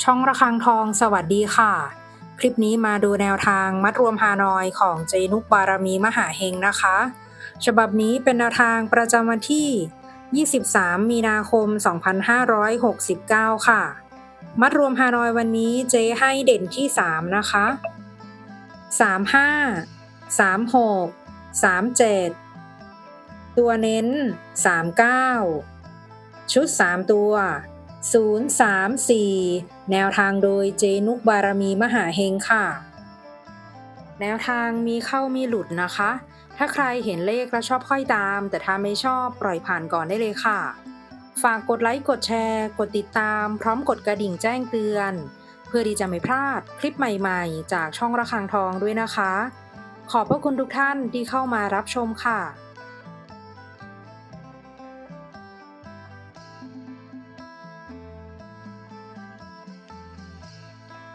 ช่องระฆังทองสวัสดีค่ะคลิปนี้มาดูแนวทางมัดรวมฮานอยของเจนุกบารมีมหาเฮงนะคะฉบับนี้เป็นแนวทางประจำวันที่ 23 มีนาคม 2569 ค่ะมัดรวมฮานอยวันนี้เจให้เด่นที่ 3 นะคะ 35 36 37 ตัวเน้น 39 ชุด 3 ตัว 034 แนวทางโดยเจนุกบารมีมหาเฮงค่ะ แนวทางมีเข้ามีหลุดนะคะ ถ้าใครเห็นเลขแล้วชอบค่อยตาม แต่ถ้าไม่ชอบปล่อยผ่านก่อนได้เลยค่ะ ฝากกดไลค์กดแชร์ กดติดตามพร้อมกดกระดิ่งแจ้งเตือน เพื่อที่จะไม่พลาดคลิปใหม่ๆ จากช่องระฆังทองด้วยนะคะ ขอบพระคุณทุกท่านที่เข้ามารับชมค่ะ